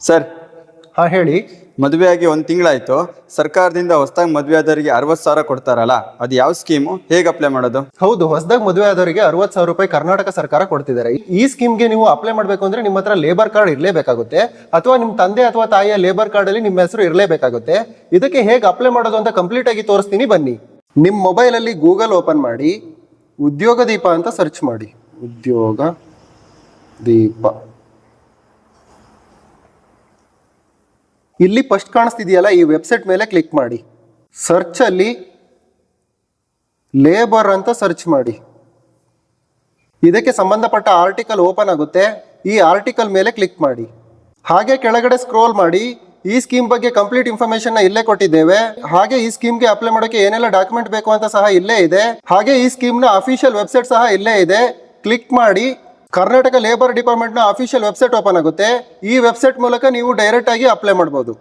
Sir, ಹಾ ಹೇಳಿ. ಮದುವೆಯಾಗಿ ಒಂದು ತಿಂಗಳಾಯ್ತು. ಸರ್ಕಾರದಿಂದ ಹೊಸದಾಗಿ ಮದುವೆ ಆದವರಿಗೆ 60,000 ಕೊಡ್ತಾರಲ್ಲ, ಅದು ಯಾವ ಸ್ಕೀಮು, ಹೇಗೆ ಅಪ್ಲೈ ಮಾಡೋದು? ಹೌದು, ಹೊಸದಾಗಿ ಮದುವೆ ಆದವರಿಗೆ 60,000 ರೂಪಾಯಿ ಕರ್ನಾಟಕ ಸರ್ಕಾರ ಕೊಡ್ತಿದ್ದಾರೆ. ಈ ಸ್ಕೀಮ್ಗೆ ನೀವು ಅಪ್ಲೈ ಮಾಡಬೇಕು ಅಂದ್ರೆ ನಿಮ್ಮ ಹತ್ರ ಲೇಬರ್ ಕಾರ್ಡ್ ಇರಲೇಬೇಕಾಗುತ್ತೆ, ಅಥವಾ ನಿಮ್ಮ ತಂದೆ ಅಥವಾ ತಾಯಿಯ ಲೇಬರ್ ಕಾರ್ಡ್ ಅಲ್ಲಿ ನಿಮ್ಮ ಹೆಸರು ಇರಲೇಬೇಕಾಗುತ್ತೆ. ಇದಕ್ಕೆ ಹೇಗೆ ಅಪ್ಲೈ ಮಾಡೋದು ಅಂತ ಕಂಪ್ಲೀಟ್ ಆಗಿ ತೋರಿಸ್ತೀನಿ, ಬನ್ನಿ. ನಿಮ್ಮ ಮೊಬೈಲ್ ಅಲ್ಲಿ ಗೂಗಲ್ ಓಪನ್ ಮಾಡಿ, ಉದ್ಯೋಗ ದೀಪ ಅಂತ ಸರ್ಚ್ ಮಾಡಿ. ಉದ್ಯೋಗ ದೀಪ. ಇಲ್ಲಿ ಫಸ್ಟ್ ಕಾಣಿಸ್ತಿದೆಯಲ್ಲ, ಈ ವೆಬ್ಸೈಟ್ ಮೇಲೆ ಕ್ಲಿಕ್ ಮಾಡಿ. ಸರ್ಚ್ ಅಲ್ಲಿ ಲೇಬರ್ ಅಂತ ಸರ್ಚ್ ಮಾಡಿ. ಇದಕ್ಕೆ ಸಂಬಂಧಪಟ್ಟ ಆರ್ಟಿಕಲ್ ಓಪನ್ ಆಗುತ್ತೆ. ಈ ಆರ್ಟಿಕಲ್ ಮೇಲೆ ಕ್ಲಿಕ್ ಮಾಡಿ. ಹಾಗೆ ಕೆಳಗಡೆ ಸ್ಕ್ರೋಲ್ ಮಾಡಿ. ಈ ಸ್ಕೀಮ್ ಬಗ್ಗೆ ಕಂಪ್ಲೀಟ್ ಇನ್ಫಾರ್ಮೇಶನ್ ಇಲ್ಲೇ ಕೊಟ್ಟಿದ್ದೇವೆ. ಹಾಗೆ ಈ ಸ್ಕೀಮ್ಗೆ ಅಪ್ಲೈ ಮಾಡೋಕೆ ಏನೆಲ್ಲ ಡಾಕ್ಯುಮೆಂಟ್ ಬೇಕು ಅಂತ ಸಹ ಇಲ್ಲೇ ಇದೆ. ಹಾಗೆ ಈ ಸ್ಕೀಮ್ನ ಅಫಿಷಿಯಲ್ ವೆಬ್ಸೈಟ್ ಸಹ ಇಲ್ಲೇ ಇದೆ. ಕ್ಲಿಕ್ ಮಾಡಿ. ಕರ್ನಾಟಕ ಲೇಬರ್ ಡಿಪಾರ್ಟ್ಮೆಂಟ್ನ ಅಫಿಷಿಯಲ್ ವೆಬ್ಸೈಟ್ ಓಪನ್ ಆಗುತ್ತೆ. ಈ ವೆಬ್ಸೈಟ್ ಮೂಲಕ ನೀವು ಡೈರೆಕ್ಟ್ ಆಗಿ ಅಪ್ಲೈ ಮಾಡ್ಬೋದು.